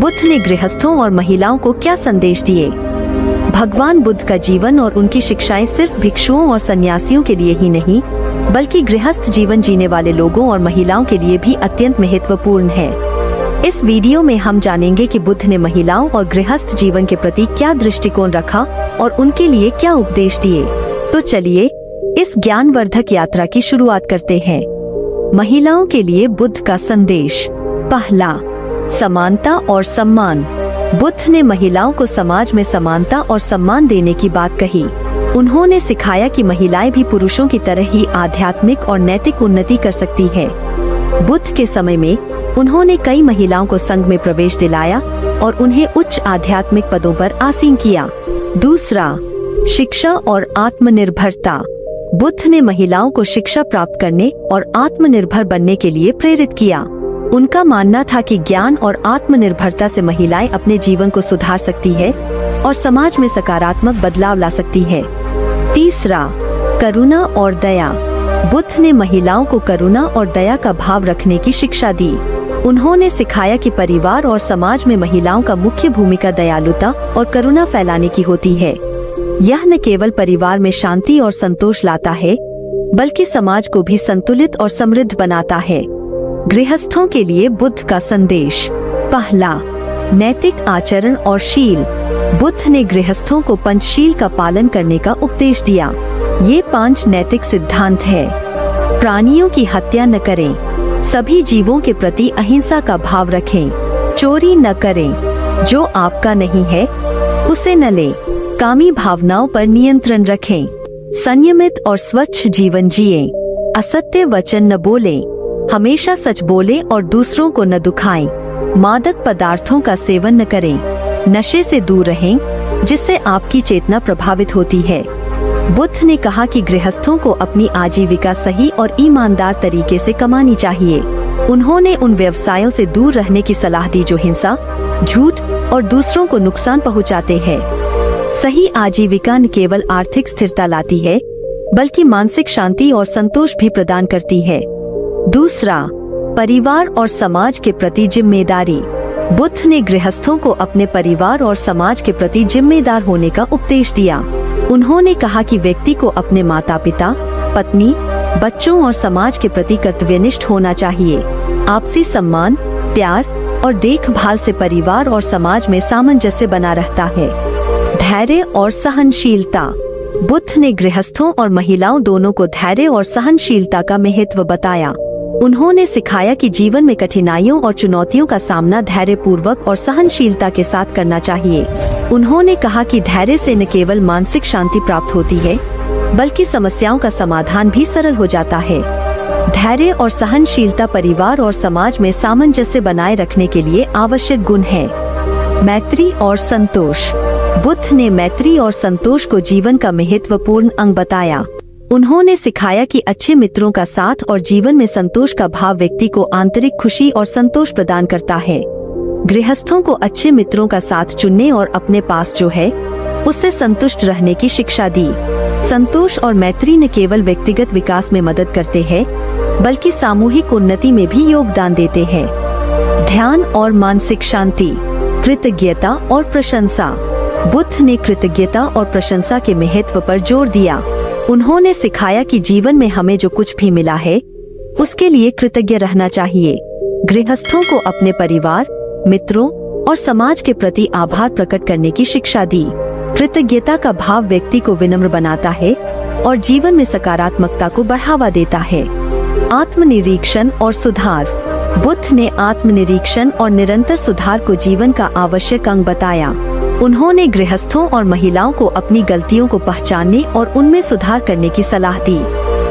बुद्ध ने गृहस्थों और महिलाओं को क्या संदेश दिए? भगवान बुद्ध का जीवन और उनकी शिक्षाएं सिर्फ भिक्षुओं और सन्यासियों के लिए ही नहीं, बल्कि गृहस्थ जीवन जीने वाले लोगों और महिलाओं के लिए भी अत्यंत महत्वपूर्ण है। इस वीडियो में हम जानेंगे कि बुद्ध ने महिलाओं और गृहस्थ जीवन के प्रति क्या दृष्टिकोण रखा और उनके लिए क्या उपदेश दिए। तो चलिए इस ज्ञानवर्धक यात्रा की शुरुआत करते हैं। महिलाओं के लिए बुद्ध का संदेश। पहला, समानता और सम्मान। बुद्ध ने महिलाओं को समाज में समानता और सम्मान देने की बात कही। उन्होंने सिखाया कि महिलाएं भी पुरुषों की तरह ही आध्यात्मिक और नैतिक उन्नति कर सकती है। बुद्ध के समय में उन्होंने कई महिलाओं को संघ में प्रवेश दिलाया और उन्हें उच्च आध्यात्मिक पदों पर आसीन किया। दूसरा, शिक्षा और आत्मनिर्भरता। बुद्ध ने महिलाओं को शिक्षा प्राप्त करने और आत्मनिर्भर बनने के लिए प्रेरित किया। उनका मानना था कि ज्ञान और आत्मनिर्भरता से महिलाएं अपने जीवन को सुधार सकती है और समाज में सकारात्मक बदलाव ला सकती है। तीसरा, करुणा और दया। बुद्ध ने महिलाओं को करुणा और दया का भाव रखने की शिक्षा दी। उन्होंने सिखाया कि परिवार और समाज में महिलाओं का मुख्य भूमिका दयालुता और करुणा फैलाने की होती है। यह न केवल परिवार में शांति और संतोष लाता है, बल्कि समाज को भी संतुलित और समृद्ध बनाता है। गृहस्थों के लिए बुद्ध का संदेश। पहला, नैतिक आचरण और शील। बुद्ध ने गृहस्थों को पंचशील का पालन करने का उपदेश दिया। ये 5 नैतिक सिद्धांत है। प्राणियों की हत्या न करें, सभी जीवों के प्रति अहिंसा का भाव रखें, चोरी न करें, जो आपका नहीं है उसे न लें, कामी भावनाओं पर नियंत्रण रखें, संयमित और स्वच्छ जीवन जिएं, असत्य वचन न बोलें, हमेशा सच बोलें और दूसरों को न दुखाएं, मादक पदार्थों का सेवन न करें, नशे से दूर रहें जिससे आपकी चेतना प्रभावित होती है। बुद्ध ने कहा कि गृहस्थों को अपनी आजीविका सही और ईमानदार तरीके से कमानी चाहिए। उन्होंने उन व्यवसायों से दूर रहने की सलाह दी जो हिंसा, झूठ और दूसरों को नुकसान पहुंचाते हैं। सही आजीविका न केवल आर्थिक स्थिरता लाती है, बल्कि मानसिक शांति और संतोष भी प्रदान करती है। दूसरा, परिवार और समाज के प्रति जिम्मेदारी। बुद्ध ने गृहस्थों को अपने परिवार और समाज के प्रति जिम्मेदार होने का उपदेश दिया। उन्होंने कहा कि व्यक्ति को अपने माता पिता, पत्नी, बच्चों और समाज के प्रति कर्तव्यनिष्ठ होना चाहिए। आपसी सम्मान, प्यार और देखभाल से परिवार और समाज में सामंजस्य बना रहता है। धैर्य और सहनशीलता। बुद्ध ने गृहस्थों और महिलाओं दोनों को धैर्य और सहनशीलता का महत्व बताया। उन्होंने सिखाया कि जीवन में कठिनाइयों और चुनौतियों का सामना धैर्यपूर्वक और सहनशीलता के साथ करना चाहिए। उन्होंने कहा कि धैर्य से न केवल मानसिक शांति प्राप्त होती है, बल्कि समस्याओं का समाधान भी सरल हो जाता है। धैर्य और सहनशीलता परिवार और समाज में सामंजस्य बनाए रखने के लिए आवश्यक गुण है। मैत्री और संतोष। बुद्ध ने मैत्री और संतोष को जीवन का महत्वपूर्ण अंग बताया। उन्होंने सिखाया कि अच्छे मित्रों का साथ और जीवन में संतोष का भाव व्यक्ति को आंतरिक खुशी और संतोष प्रदान करता है। गृहस्थों को अच्छे मित्रों का साथ चुनने और अपने पास जो है उससे संतुष्ट रहने की शिक्षा दी। संतोष और मैत्री न केवल व्यक्तिगत विकास में मदद करते हैं, बल्कि सामूहिक उन्नति में भी योगदान देते हैं। ध्यान और मानसिक शांति। कृतज्ञता और प्रशंसा। बुद्ध ने कृतज्ञता और प्रशंसा के महत्व पर जोर दिया। उन्होंने सिखाया कि जीवन में हमें जो कुछ भी मिला है उसके लिए कृतज्ञ रहना चाहिए। गृहस्थों को अपने परिवार, मित्रों और समाज के प्रति आभार प्रकट करने की शिक्षा दी। कृतज्ञता का भाव व्यक्ति को विनम्र बनाता है और जीवन में सकारात्मकता को बढ़ावा देता है। आत्मनिरीक्षण और सुधार। बुद्ध ने आत्मनिरीक्षण और निरंतर सुधार को जीवन का आवश्यक अंग बताया। उन्होंने गृहस्थों और महिलाओं को अपनी गलतियों को पहचानने और उनमें सुधार करने की सलाह दी।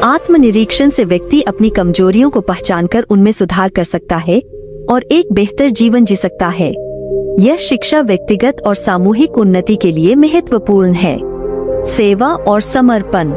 आत्मनिरीक्षण से व्यक्ति अपनी कमजोरियों को पहचानकर उनमें सुधार कर सकता है और एक बेहतर जीवन जी सकता है। यह शिक्षा व्यक्तिगत और सामूहिक उन्नति के लिए महत्वपूर्ण है। सेवा और समर्पण।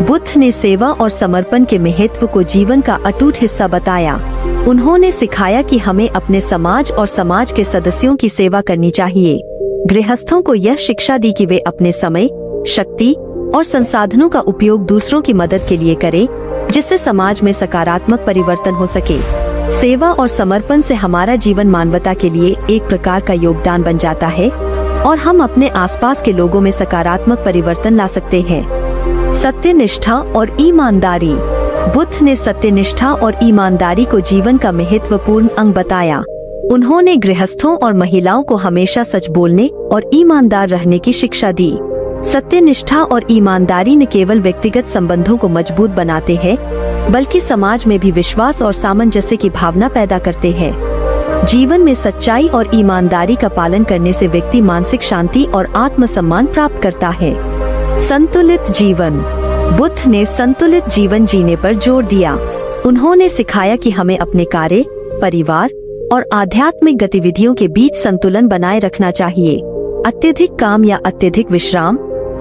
बुद्ध ने सेवा और समर्पण के महत्व को जीवन का अटूट हिस्सा बताया। उन्होंने सिखाया कि हमें अपने समाज और समाज के सदस्यों की सेवा करनी चाहिए। गृहस्थों को यह शिक्षा दी कि वे अपने समय, शक्ति और संसाधनों का उपयोग दूसरों की मदद के लिए करें, जिससे समाज में सकारात्मक परिवर्तन हो सके। सेवा और समर्पण से हमारा जीवन मानवता के लिए एक प्रकार का योगदान बन जाता है और हम अपने आसपास के लोगों में सकारात्मक परिवर्तन ला सकते हैं। सत्यनिष्ठा और ईमानदारी। बुद्ध ने सत्यनिष्ठा और ईमानदारी को जीवन का महत्वपूर्ण अंग बताया। उन्होंने गृहस्थों और महिलाओं को हमेशा सच बोलने और ईमानदार रहने की शिक्षा दी। सत्यनिष्ठा और ईमानदारी न केवल व्यक्तिगत संबंधों को मजबूत बनाते हैं, बल्कि समाज में भी विश्वास और सामंजस्य की भावना पैदा करते हैं। जीवन में सच्चाई और ईमानदारी का पालन करने से व्यक्ति मानसिक शांति और आत्मसम्मान प्राप्त करता है। संतुलित जीवन। बुद्ध ने संतुलित जीवन जीने पर जोर दिया। उन्होंने सिखाया कि हमें अपने कार्य, परिवार और आध्यात्मिक गतिविधियों के बीच संतुलन बनाए रखना चाहिए। अत्यधिक काम या अत्यधिक विश्राम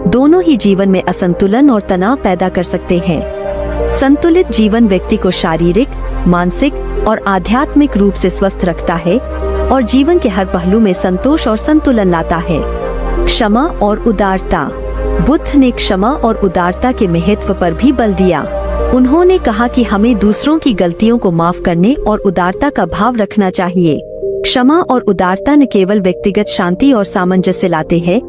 दोनों ही जीवन में असंतुलन और तनाव पैदा कर सकते हैं। संतुलित जीवन व्यक्ति को शारीरिक, मानसिक और आध्यात्मिक रूप से स्वस्थ रखता है और जीवन के हर पहलू में संतोष और संतुलन लाता है। क्षमा और उदारता। बुद्ध ने क्षमा और उदारता के महत्व पर भी बल दिया। उन्होंने कहा कि हमें दूसरों की गलतियों को माफ करने और उदारता का भाव रखना चाहिए। क्षमा और उदारता न केवल व्यक्तिगत शांति और सामंजस्य लाते हैं,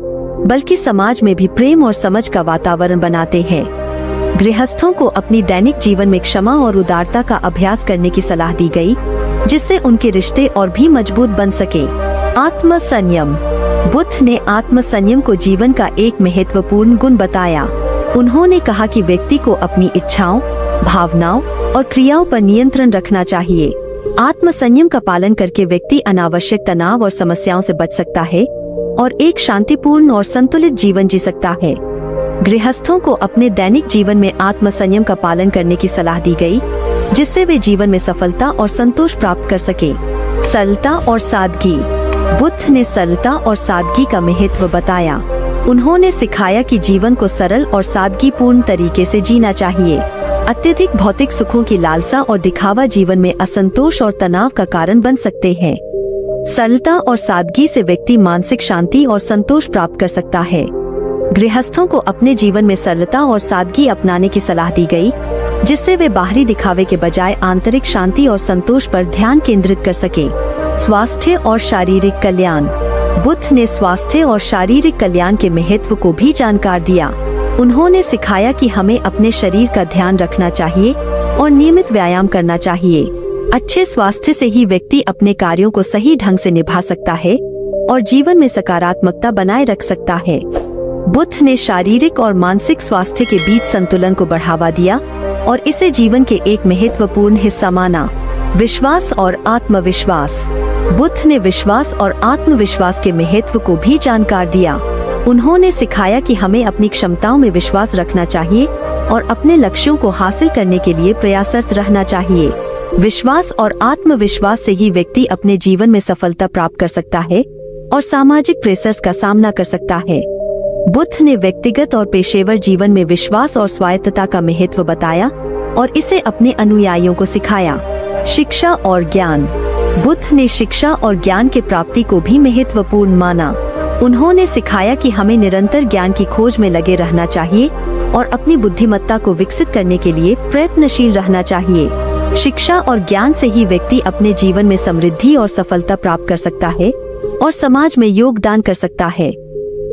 बल्कि समाज में भी प्रेम और समझ का वातावरण बनाते हैं। गृहस्थों को अपनी दैनिक जीवन में क्षमा और उदारता का अभ्यास करने की सलाह दी गई, जिससे उनके रिश्ते और भी मजबूत बन सके। आत्मसंयम। बुद्ध ने आत्मसंयम को जीवन का एक महत्वपूर्ण गुण बताया। उन्होंने कहा कि व्यक्ति को अपनी इच्छाओं, भावनाओं और क्रियाओं पर नियंत्रण रखना चाहिए। आत्मसंयम का पालन करके व्यक्ति अनावश्यक तनाव और समस्याओं से बच सकता है और एक शांतिपूर्ण और संतुलित जीवन जी सकता है। गृहस्थों को अपने दैनिक जीवन में आत्मसंयम का पालन करने की सलाह दी गई, जिससे वे जीवन में सफलता और संतोष प्राप्त कर सके। सरलता और सादगी। बुद्ध ने सरलता और सादगी का महत्व बताया। उन्होंने सिखाया कि जीवन को सरल और सादगीपूर्ण तरीके से जीना चाहिए। अत्यधिक भौतिक सुखों की लालसा और दिखावा जीवन में असंतोष और तनाव का कारण बन सकते हैं। सरलता और सादगी से व्यक्ति मानसिक शांति और संतोष प्राप्त कर सकता है। गृहस्थों को अपने जीवन में सरलता और सादगी अपनाने की सलाह दी गई, जिससे वे बाहरी दिखावे के बजाय आंतरिक शांति और संतोष पर ध्यान केंद्रित कर सके। स्वास्थ्य और शारीरिक कल्याण। बुद्ध ने स्वास्थ्य और शारीरिक कल्याण के महत्व को भी जानकार दिया। उन्होंने सिखाया कि हमें अपने शरीर का ध्यान रखना चाहिए और नियमित व्यायाम करना चाहिए। अच्छे स्वास्थ्य से ही व्यक्ति अपने कार्यों को सही ढंग से निभा सकता है और जीवन में सकारात्मकता बनाए रख सकता है। बुद्ध ने शारीरिक और मानसिक स्वास्थ्य के बीच संतुलन को बढ़ावा दिया और इसे जीवन के एक महत्वपूर्ण हिस्सा माना। विश्वास और आत्मविश्वास। बुद्ध ने विश्वास और आत्मविश्वास के महत्व को भी जानकार दिया। उन्होंने सिखाया कि हमें अपनी क्षमताओं में विश्वास रखना चाहिए और अपने लक्ष्यों को हासिल करने के लिए प्रयासरत रहना चाहिए। विश्वास और आत्मविश्वास से ही व्यक्ति अपने जीवन में सफलता प्राप्त कर सकता है और सामाजिक प्रेशर्स का सामना कर सकता है। बुद्ध ने व्यक्तिगत और पेशेवर जीवन में विश्वास और स्वायत्तता का महत्व बताया और इसे अपने अनुयायियों को सिखाया। शिक्षा और ज्ञान। बुद्ध ने शिक्षा और ज्ञान के प्राप्ति को भी महत्वपूर्ण माना। उन्होंने सिखाया कि हमें निरंतर ज्ञान की खोज में लगे रहना चाहिए और अपनी बुद्धिमत्ता को विकसित करने के लिए प्रयत्नशील रहना चाहिए। शिक्षा और ज्ञान से ही व्यक्ति अपने जीवन में समृद्धि और सफलता प्राप्त कर सकता है और समाज में योगदान कर सकता है।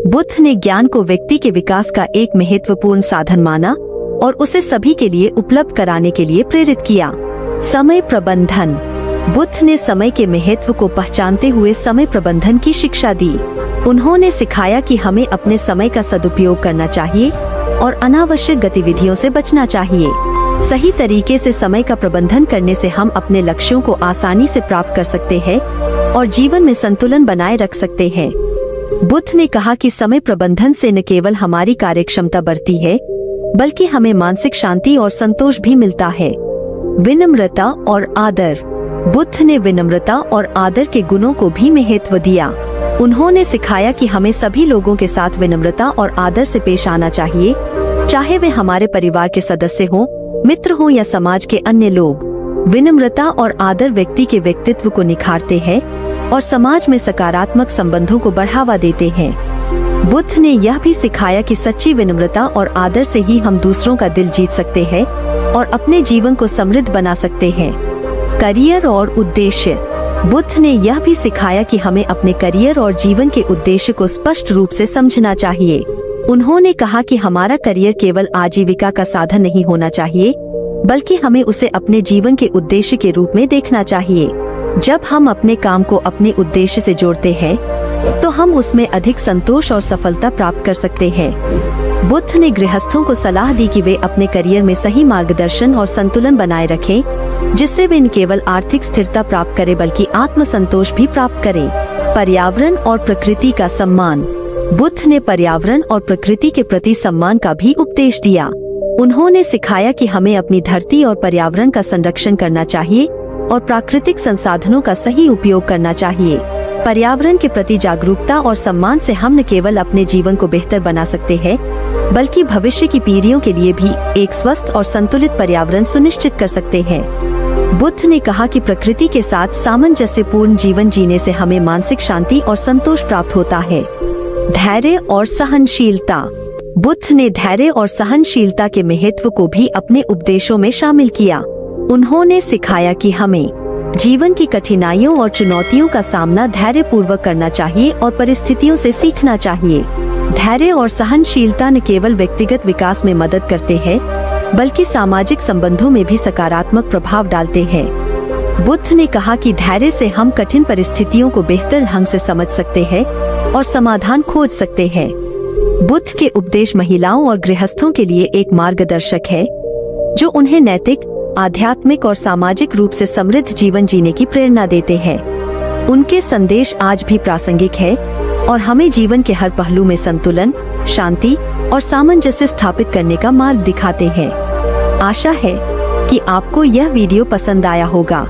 बुद्ध ने ज्ञान को व्यक्ति के विकास का एक महत्वपूर्ण साधन माना और उसे सभी के लिए उपलब्ध कराने के लिए प्रेरित किया। समय प्रबंधन। बुद्ध ने समय के महत्व को पहचानते हुए समय प्रबंधन की शिक्षा दी। उन्होंने सिखाया कि हमें अपने समय का सदुपयोग करना चाहिए और अनावश्यक गतिविधियों से बचना चाहिए। सही तरीके से समय का प्रबंधन करने से हम अपने लक्ष्यों को आसानी से प्राप्त कर सकते हैं और जीवन में संतुलन बनाए रख सकते हैं। बुद्ध ने कहा कि समय प्रबंधन से न केवल हमारी कार्यक्षमता बढ़ती है, बल्कि हमें मानसिक शांति और संतोष भी मिलता है। विनम्रता और आदर। बुद्ध ने विनम्रता और आदर के गुणों को भी महत्व दिया। उन्होंने सिखाया कि हमें सभी लोगों के साथ विनम्रता और आदर से पेश आना चाहिए, चाहे वे हमारे परिवार के सदस्य हों, मित्र हों या समाज के अन्य लोग। विनम्रता और आदर व्यक्ति के व्यक्तित्व को निखारते हैं और समाज में सकारात्मक संबंधों को बढ़ावा देते हैं। बुद्ध ने यह भी सिखाया कि सच्ची विनम्रता और आदर से ही हम दूसरों का दिल जीत सकते हैं और अपने जीवन को समृद्ध बना सकते हैं। करियर और उद्देश्य। बुद्ध ने यह भी सिखाया कि हमें अपने करियर और जीवन के उद्देश्य को स्पष्ट रूप से समझना चाहिए। उन्होंने कहा कि हमारा करियर केवल आजीविका का साधन नहीं होना चाहिए, बल्कि हमें उसे अपने जीवन के उद्देश्य के रूप में देखना चाहिए। जब हम अपने काम को अपने उद्देश्य से जोड़ते हैं, तो हम उसमें अधिक संतोष और सफलता प्राप्त कर सकते हैं। बुद्ध ने गृहस्थों को सलाह दी कि वे अपने करियर में सही मार्गदर्शन और संतुलन बनाए रखें, जिससे वे न केवल आर्थिक स्थिरता प्राप्त करें बल्कि आत्म संतोष भी प्राप्त करें। पर्यावरण और प्रकृति का सम्मान। बुद्ध ने पर्यावरण और प्रकृति के प्रति सम्मान का भी उपदेश दिया। उन्होंने सिखाया कि हमें अपनी धरती और पर्यावरण का संरक्षण करना चाहिए और प्राकृतिक संसाधनों का सही उपयोग करना चाहिए। पर्यावरण के प्रति जागरूकता और सम्मान से हम न केवल अपने जीवन को बेहतर बना सकते हैं, बल्कि भविष्य की पीढ़ियों के लिए भी एक स्वस्थ और संतुलित पर्यावरण सुनिश्चित कर सकते हैं। बुद्ध ने कहा कि प्रकृति के साथ सामंजस्यपूर्ण जीवन जीने से हमें मानसिक शांति और संतोष प्राप्त होता है। धैर्य और सहनशीलता। बुद्ध ने धैर्य और सहनशीलता के महत्व को भी अपने उपदेशों में शामिल किया। उन्होंने सिखाया कि हमें जीवन की कठिनाइयों और चुनौतियों का सामना धैर्य पूर्वक करना चाहिए और परिस्थितियों से सीखना चाहिए। धैर्य और सहनशीलता न केवल व्यक्तिगत विकास में मदद करते हैं, बल्कि सामाजिक संबंधों में भी सकारात्मक प्रभाव डालते हैं। बुद्ध ने कहा कि धैर्य से हम कठिन परिस्थितियों को बेहतर ढंग से समझ सकते हैं और समाधान खोज सकते हैं। बुद्ध के उपदेश महिलाओं और गृहस्थों के लिए एक मार्गदर्शक है, जो उन्हें नैतिक, आध्यात्मिक और सामाजिक रूप से समृद्ध जीवन जीने की प्रेरणा देते हैं। उनके संदेश आज भी प्रासंगिक है और हमें जीवन के हर पहलू में संतुलन, शांति और सामंजस्य स्थापित करने का मार्ग दिखाते हैं। आशा है कि आपको यह वीडियो पसंद आया होगा।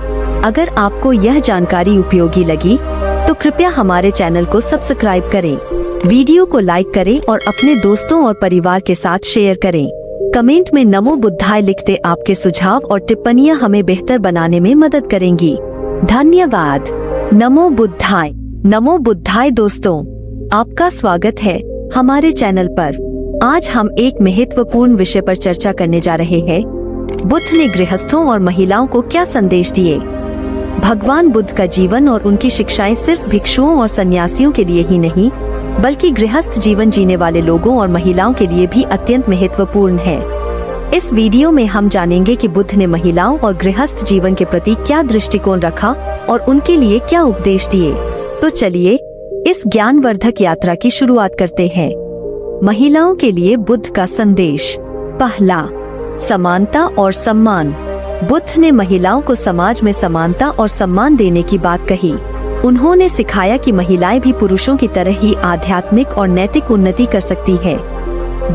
अगर आपको यह जानकारी उपयोगी लगी, तो कृपया हमारे चैनल को सब्सक्राइब करें, वीडियो को लाइक करें और अपने दोस्तों और परिवार के साथ शेयर करें। कमेंट में नमो बुद्धाय लिखते आपके सुझाव और टिप्पणियां हमें बेहतर बनाने में मदद करेंगी। धन्यवाद। नमो बुद्धाय। नमो बुद्धाय दोस्तों, आपका स्वागत है हमारे चैनल पर। आज हम एक महत्वपूर्ण विषय पर चर्चा करने जा रहे हैं। बुद्ध ने गृहस्थों और महिलाओं को क्या संदेश दिए? भगवान बुद्ध का जीवन और उनकी शिक्षाएं सिर्फ भिक्षुओं और सन्यासियों के लिए ही नहीं, बल्कि गृहस्थ जीवन जीने वाले लोगों और महिलाओं के लिए भी अत्यंत महत्वपूर्ण है। इस वीडियो में हम जानेंगे कि बुद्ध ने महिलाओं और गृहस्थ जीवन के प्रति क्या दृष्टिकोण रखा और उनके लिए क्या उपदेश दिए। तो चलिए इस ज्ञानवर्धक यात्रा की शुरुआत करते हैं। महिलाओं के लिए बुद्ध का संदेश। पहला, समानता और सम्मान। बुद्ध ने महिलाओं को समाज में समानता और सम्मान देने की बात कही। उन्होंने सिखाया कि महिलाएं भी पुरुषों की तरह ही आध्यात्मिक और नैतिक उन्नति कर सकती हैं।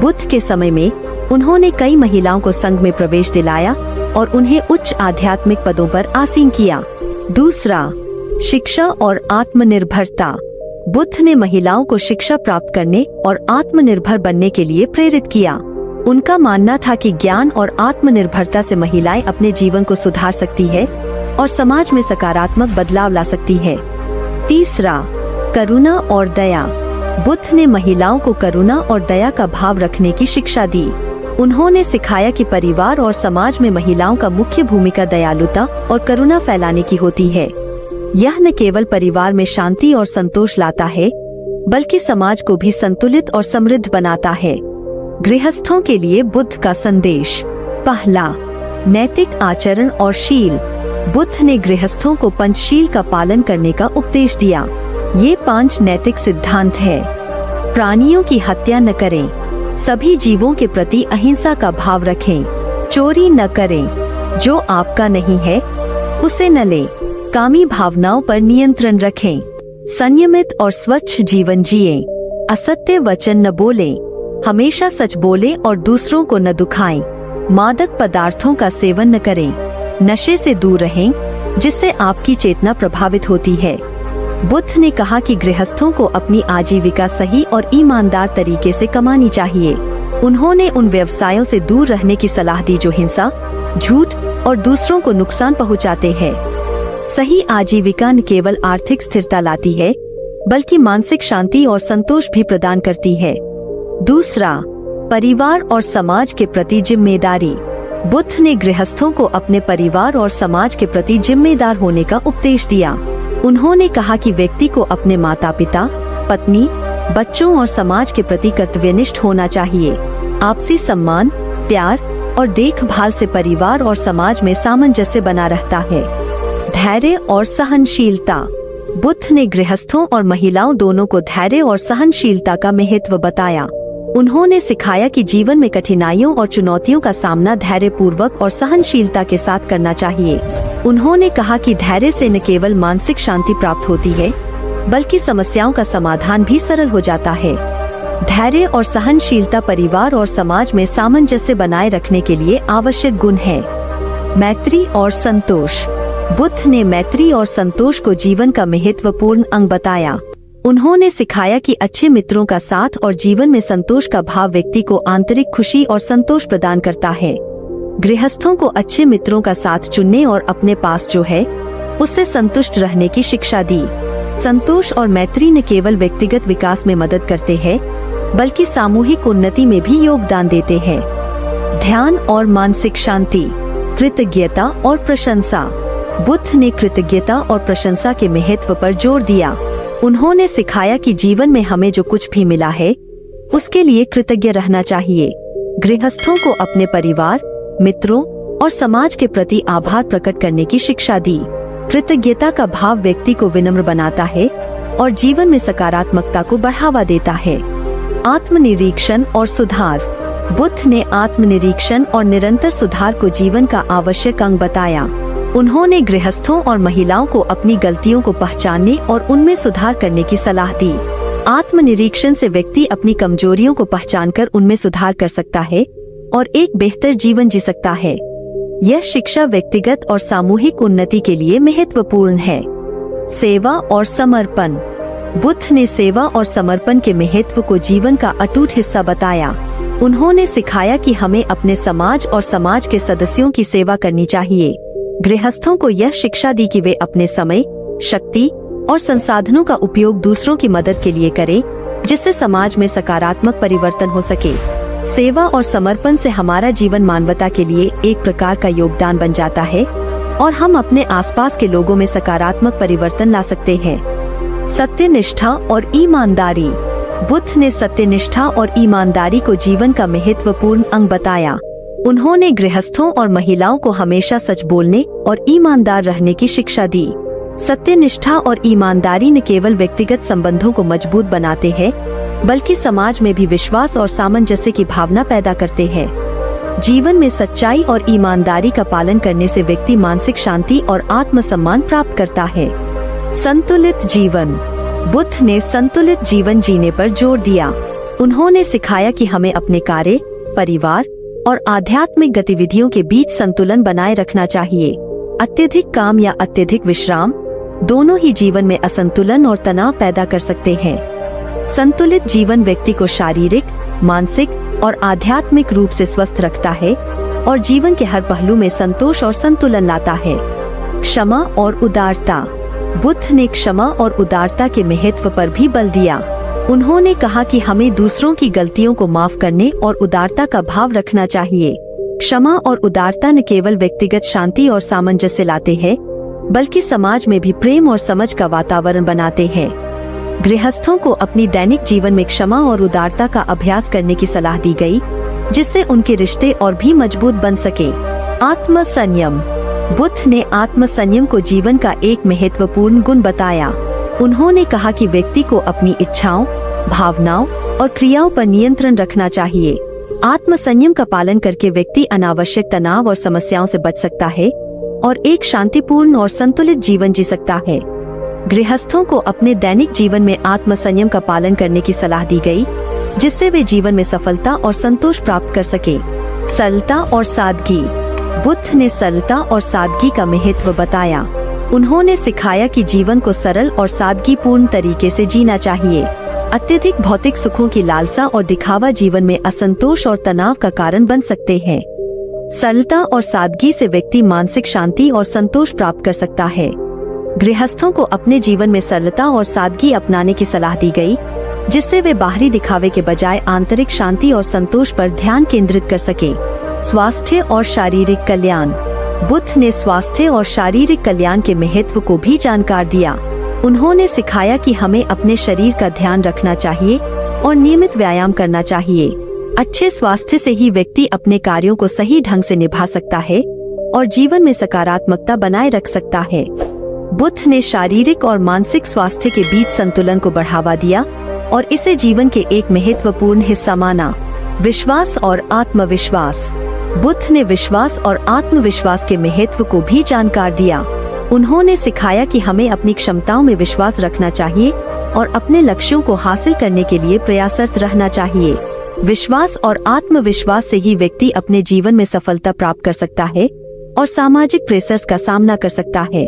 बुद्ध के समय में उन्होंने कई महिलाओं को संघ में प्रवेश दिलाया और उन्हें उच्च आध्यात्मिक पदों पर आसीन किया। दूसरा, शिक्षा और आत्मनिर्भरता। बुद्ध ने महिलाओं को शिक्षा प्राप्त करने और आत्मनिर्भर बनने के लिए प्रेरित किया। उनका मानना था कि ज्ञान और आत्मनिर्भरता से महिलाएं अपने जीवन को सुधार सकती है और समाज में सकारात्मक बदलाव ला सकती है। तीसरा, करुणा और दया। बुद्ध ने महिलाओं को करुणा और दया का भाव रखने की शिक्षा दी। उन्होंने सिखाया कि परिवार और समाज में महिलाओं का मुख्य भूमिका दयालुता और करुणा फैलाने की होती है। यह न केवल परिवार में शांति और संतोष लाता है, बल्कि समाज को भी संतुलित और समृद्ध बनाता है। गृहस्थों के लिए बुद्ध का संदेश। पहला, नैतिक आचरण और शील। बुद्ध ने गृहस्थों को पंचशील का पालन करने का उपदेश दिया। ये 5 नैतिक सिद्धांत है। प्राणियों की हत्या न करें, सभी जीवों के प्रति अहिंसा का भाव रखें, चोरी न करें, जो आपका नहीं है उसे न लें, कामी भावनाओं पर नियंत्रण रखें, संयमित और स्वच्छ जीवन जिएं, असत्य वचन न बोलें, हमेशा सच बोलें और दूसरों को न दुखाएं, मादक पदार्थों का सेवन न करें, नशे से दूर रहें, जिससे आपकी चेतना प्रभावित होती है। बुद्ध ने कहा कि गृहस्थों को अपनी आजीविका सही और ईमानदार तरीके से कमानी चाहिए। उन्होंने उन व्यवसायों से दूर रहने की सलाह दी जो हिंसा, झूठ और दूसरों को नुकसान पहुंचाते हैं। सही आजीविका न केवल आर्थिक स्थिरता लाती है, बल्कि मानसिक शांति और संतोष भी प्रदान करती है। दूसरा, परिवार और समाज के प्रति जिम्मेदारी। बुद्ध ने गृहस्थों को अपने परिवार और समाज के प्रति जिम्मेदार होने का उपदेश दिया। उन्होंने कहा कि व्यक्ति को अपने माता पिता, पत्नी, बच्चों और समाज के प्रति कर्तव्यनिष्ठ होना चाहिए। आपसी सम्मान, प्यार और देखभाल से परिवार और समाज में सामंजस्य बना रहता है। धैर्य और सहनशीलता। बुद्ध ने गृहस्थों और महिलाओं दोनों को धैर्य और सहनशीलता का महत्व बताया। उन्होंने सिखाया कि जीवन में कठिनाइयों और चुनौतियों का सामना धैर्यपूर्वक और सहनशीलता के साथ करना चाहिए। उन्होंने कहा कि धैर्य से न केवल मानसिक शांति प्राप्त होती है, बल्कि समस्याओं का समाधान भी सरल हो जाता है। धैर्य और सहनशीलता परिवार और समाज में सामंजस्य बनाए रखने के लिए आवश्यक गुण है। मैत्री और संतोष। बुद्ध ने मैत्री और संतोष को जीवन का महत्वपूर्ण अंग बताया। उन्होंने सिखाया कि अच्छे मित्रों का साथ और जीवन में संतोष का भाव व्यक्ति को आंतरिक खुशी और संतोष प्रदान करता है। गृहस्थों को अच्छे मित्रों का साथ चुनने और अपने पास जो है उससे संतुष्ट रहने की शिक्षा दी। संतोष और मैत्री न केवल व्यक्तिगत विकास में मदद करते हैं, बल्कि सामूहिक उन्नति में भी योगदान देते हैं। ध्यान और मानसिक शांति। कृतज्ञता और प्रशंसा। बुद्ध ने कृतज्ञता और प्रशंसा के महत्व पर जोर दिया। उन्होंने सिखाया कि जीवन में हमें जो कुछ भी मिला है उसके लिए कृतज्ञ रहना चाहिए। गृहस्थों को अपने परिवार, मित्रों और समाज के प्रति आभार प्रकट करने की शिक्षा दी। कृतज्ञता का भाव व्यक्ति को विनम्र बनाता है और जीवन में सकारात्मकता को बढ़ावा देता है। आत्मनिरीक्षण और सुधार। बुद्ध ने आत्मनिरीक्षण और निरंतर सुधार को जीवन का आवश्यक अंग बताया। उन्होंने गृहस्थों और महिलाओं को अपनी गलतियों को पहचानने और उनमें सुधार करने की सलाह दी। आत्मनिरीक्षण से व्यक्ति अपनी कमजोरियों को पहचानकर उनमें सुधार कर सकता है और एक बेहतर जीवन जी सकता है। यह शिक्षा व्यक्तिगत और सामूहिक उन्नति के लिए महत्वपूर्ण है। सेवा और समर्पण। बुद्ध ने सेवा और समर्पण के महत्व को जीवन का अटूट हिस्सा बताया। उन्होंने सिखाया कि हमें अपने समाज और समाज के सदस्यों की सेवा करनी चाहिए। गृहस्थों को यह शिक्षा दी कि वे अपने समय, शक्ति और संसाधनों का उपयोग दूसरों की मदद के लिए करें, जिससे समाज में सकारात्मक परिवर्तन हो सके। सेवा और समर्पण से हमारा जीवन मानवता के लिए एक प्रकार का योगदान बन जाता है और हम अपने आसपास के लोगों में सकारात्मक परिवर्तन ला सकते हैं। सत्यनिष्ठा और ईमानदारी। बुद्ध ने सत्यनिष्ठा और ईमानदारी को जीवन का महत्वपूर्ण अंग बताया। उन्होंने गृहस्थों और महिलाओं को हमेशा सच बोलने और ईमानदार रहने की शिक्षा दी। सत्यनिष्ठा और ईमानदारी न केवल व्यक्तिगत संबंधों को मजबूत बनाते हैं, बल्कि समाज में भी विश्वास और सामंजस्य की भावना पैदा करते हैं। जीवन में सच्चाई और ईमानदारी का पालन करने से व्यक्ति मानसिक शांति और आत्मसम्मान प्राप्त करता है। संतुलित जीवन। बुद्ध ने संतुलित जीवन जीने पर जोर दिया। उन्होंने सिखाया कि हमें अपने कार्य, परिवार और आध्यात्मिक गतिविधियों के बीच संतुलन बनाए रखना चाहिए। अत्यधिक काम या अत्यधिक विश्राम दोनों ही जीवन में असंतुलन और तनाव पैदा कर सकते हैं। संतुलित जीवन व्यक्ति को शारीरिक, मानसिक और आध्यात्मिक रूप से स्वस्थ रखता है और जीवन के हर पहलू में संतोष और संतुलन लाता है। क्षमा और उदारता। बुद्ध ने क्षमा और उदारता के महत्व पर भी बल दिया। उन्होंने कहा कि हमें दूसरों की गलतियों को माफ करने और उदारता का भाव रखना चाहिए। क्षमा और उदारता न केवल व्यक्तिगत शांति और सामंजस्य लाते हैं, बल्कि समाज में भी प्रेम और समझ का वातावरण बनाते हैं। गृहस्थों को अपनी दैनिक जीवन में क्षमा और उदारता का अभ्यास करने की सलाह दी गई, जिससे उनके रिश्ते और भी मजबूत बन सके। आत्मसंयम। बुद्ध ने आत्मसंयम को जीवन का एक महत्वपूर्ण गुण बताया। उन्होंने कहा कि व्यक्ति को अपनी इच्छाओं, भावनाओं और क्रियाओं पर नियंत्रण रखना चाहिए। आत्मसंयम का पालन करके व्यक्ति अनावश्यक तनाव और समस्याओं से बच सकता है और एक शांतिपूर्ण और संतुलित जीवन जी सकता है। गृहस्थों को अपने दैनिक जीवन में आत्मसंयम का पालन करने की सलाह दी गई, जिससे वे जीवन में सफलता और संतोष प्राप्त कर सके। सरलता और सादगी। बुद्ध ने सरलता और सादगी का महत्व बताया। उन्होंने सिखाया कि जीवन को सरल और सादगीपूर्ण तरीके से जीना चाहिए। अत्यधिक भौतिक सुखों की लालसा और दिखावा जीवन में असंतोष और तनाव का कारण बन सकते हैं। सरलता और सादगी से व्यक्ति मानसिक शांति और संतोष प्राप्त कर सकता है। गृहस्थों को अपने जीवन में सरलता और सादगी अपनाने की सलाह दी गई, जिससे वे बाहरी दिखावे के बजाय आंतरिक शांति और संतोष पर ध्यान केंद्रित कर सके। स्वास्थ्य और शारीरिक कल्याण। बुद्ध ने स्वास्थ्य और शारीरिक कल्याण के महत्व को भी जानकार दिया। उन्होंने सिखाया कि हमें अपने शरीर का ध्यान रखना चाहिए और नियमित व्यायाम करना चाहिए। अच्छे स्वास्थ्य से ही व्यक्ति अपने कार्यों को सही ढंग से निभा सकता है और जीवन में सकारात्मकता बनाए रख सकता है। बुद्ध ने शारीरिक और मानसिक स्वास्थ्य के बीच संतुलन को बढ़ावा दिया और इसे जीवन के एक महत्वपूर्ण हिस्सा माना। विश्वास और आत्मविश्वास। बुद्ध ने विश्वास और आत्मविश्वास के महत्व को भी जानकार दिया। उन्होंने सिखाया कि हमें अपनी क्षमताओं में विश्वास रखना चाहिए और अपने लक्ष्यों को हासिल करने के लिए प्रयासरत रहना चाहिए। विश्वास और आत्मविश्वास से ही व्यक्ति अपने जीवन में सफलता प्राप्त कर सकता है और सामाजिक प्रेशर्स का सामना कर सकता है।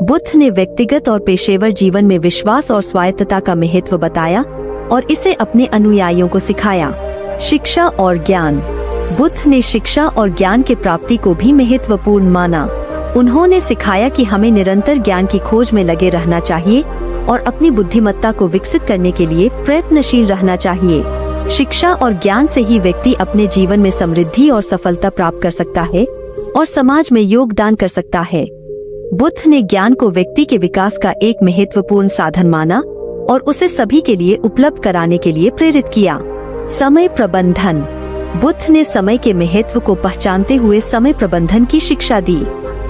बुद्ध ने व्यक्तिगत और पेशेवर जीवन में विश्वास और स्वायत्तता का महत्व बताया और इसे अपने अनुयायियों को सिखाया। शिक्षा और ज्ञान। बुद्ध ने शिक्षा और ज्ञान के प्राप्ति को भी महत्वपूर्ण माना। उन्होंने सिखाया कि हमें निरंतर ज्ञान की खोज में लगे रहना चाहिए और अपनी बुद्धिमत्ता को विकसित करने के लिए प्रयत्नशील रहना चाहिए। शिक्षा और ज्ञान से ही व्यक्ति अपने जीवन में समृद्धि और सफलता प्राप्त कर सकता है और समाज में योगदान कर सकता है। बुद्ध ने ज्ञान को व्यक्ति के विकास का एक महत्वपूर्ण साधन माना और उसे सभी के लिए उपलब्ध कराने के लिए प्रेरित किया। समय प्रबंधन। बुद्ध ने समय के महत्व को पहचानते हुए समय प्रबंधन की शिक्षा दी।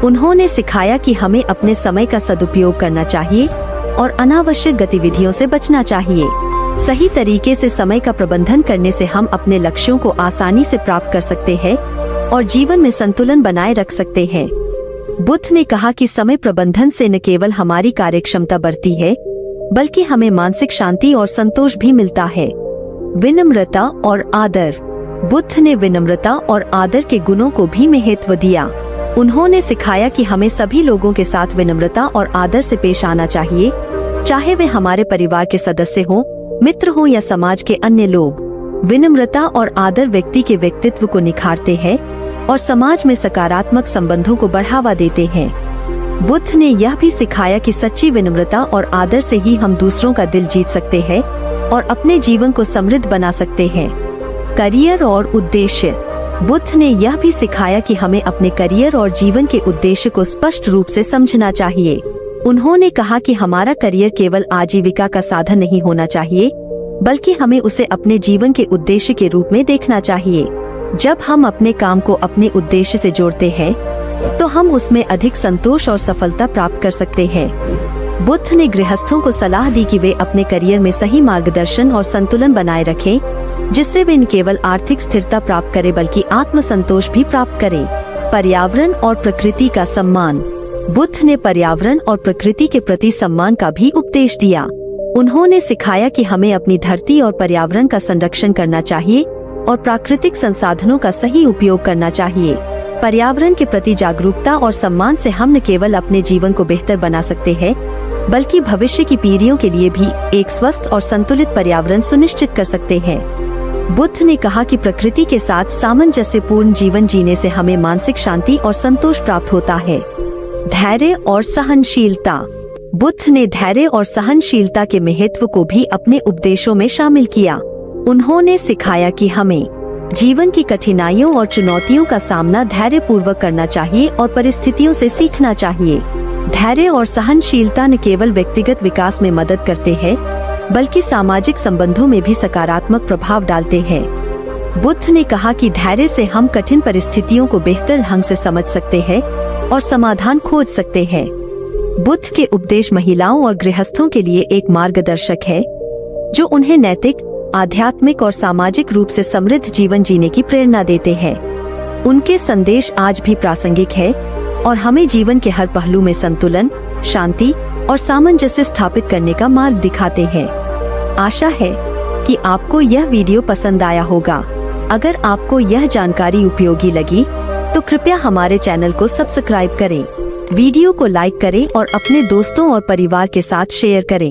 उन्होंने सिखाया कि हमें अपने समय का सदुपयोग करना चाहिए और अनावश्यक गतिविधियों से बचना चाहिए। सही तरीके से समय का प्रबंधन करने से हम अपने लक्ष्यों को आसानी से प्राप्त कर सकते हैं और जीवन में संतुलन बनाए रख सकते हैं। बुद्ध ने कहा कि समय प्रबंधन से न केवल हमारी कार्यक्षमता बढ़ती है, बल्कि हमें मानसिक शांति और संतोष भी मिलता है। विनम्रता और आदर। बुद्ध ने विनम्रता और आदर के गुणों को भी महत्व दिया। उन्होंने सिखाया कि हमें सभी लोगों के साथ विनम्रता और आदर से पेश आना चाहिए, चाहे वे हमारे परिवार के सदस्य हों, मित्र हों या समाज के अन्य लोग। विनम्रता और आदर व्यक्ति के व्यक्तित्व को निखारते हैं और समाज में सकारात्मक संबंधों को बढ़ावा देते हैं। बुद्ध ने यह भी सिखाया कि सच्ची विनम्रता और आदर से ही हम दूसरों का दिल जीत सकते हैं और अपने जीवन को समृद्ध बना सकते हैं। करियर और उद्देश्य। बुद्ध ने यह भी सिखाया कि हमें अपने करियर और जीवन के उद्देश्य को स्पष्ट रूप से समझना चाहिए। उन्होंने कहा कि हमारा करियर केवल आजीविका का साधन नहीं होना चाहिए, बल्कि हमें उसे अपने जीवन के उद्देश्य के रूप में देखना चाहिए। जब हम अपने काम को अपने उद्देश्य से जोड़ते हैं, तो हम उसमें अधिक संतोष और सफलता प्राप्त कर सकते हैं। बुद्ध ने गृहस्थों को सलाह दी कि वे अपने करियर में सही मार्गदर्शन और संतुलन बनाए रखें, जिससे वे न केवल आर्थिक स्थिरता प्राप्त करें बल्कि आत्मसंतोष भी प्राप्त करें। पर्यावरण और प्रकृति का सम्मान। बुद्ध ने पर्यावरण और प्रकृति के प्रति सम्मान का भी उपदेश दिया। उन्होंने सिखाया कि हमें अपनी धरती और पर्यावरण का संरक्षण करना चाहिए और प्राकृतिक संसाधनों का सही उपयोग करना चाहिए। पर्यावरण के प्रति जागरूकता और सम्मान से हम न केवल अपने जीवन को बेहतर बना सकते हैं, बल्कि भविष्य की पीढ़ियों के लिए भी एक स्वस्थ और संतुलित पर्यावरण सुनिश्चित कर सकते हैं। बुद्ध ने कहा कि प्रकृति के साथ सामंजस्यपूर्ण जीवन जीने से हमें मानसिक शांति और संतोष प्राप्त होता है। धैर्य और सहनशीलता। बुद्ध ने धैर्य और सहनशीलता के महत्व को भी अपने उपदेशों में शामिल किया। उन्होंने सिखाया कि हमें जीवन की कठिनाइयों और चुनौतियों का सामना धैर्यपूर्वक करना चाहिए और परिस्थितियों से सीखना चाहिए। धैर्य और सहनशीलता न केवल व्यक्तिगत विकास में मदद करते हैं, बल्कि सामाजिक संबंधों में भी सकारात्मक प्रभाव डालते हैं। बुद्ध ने कहा कि धैर्य से हम कठिन परिस्थितियों को बेहतर ढंग से समझ सकते हैं और समाधान खोज सकते हैं। बुद्ध के उपदेश महिलाओं और गृहस्थों के लिए एक मार्गदर्शक है, जो उन्हें नैतिक, आध्यात्मिक और सामाजिक रूप से समृद्ध जीवन जीने की प्रेरणा देते हैं। उनके संदेश आज भी प्रासंगिक है और हमें जीवन के हर पहलू में संतुलन, शांति और सामंजस्य स्थापित करने का मार्ग दिखाते हैं। आशा है कि आपको यह वीडियो पसंद आया होगा। अगर आपको यह जानकारी उपयोगी लगी, तो कृपया हमारे चैनल को सब्सक्राइब करें, वीडियो को लाइक करें और अपने दोस्तों और परिवार के साथ शेयर करें।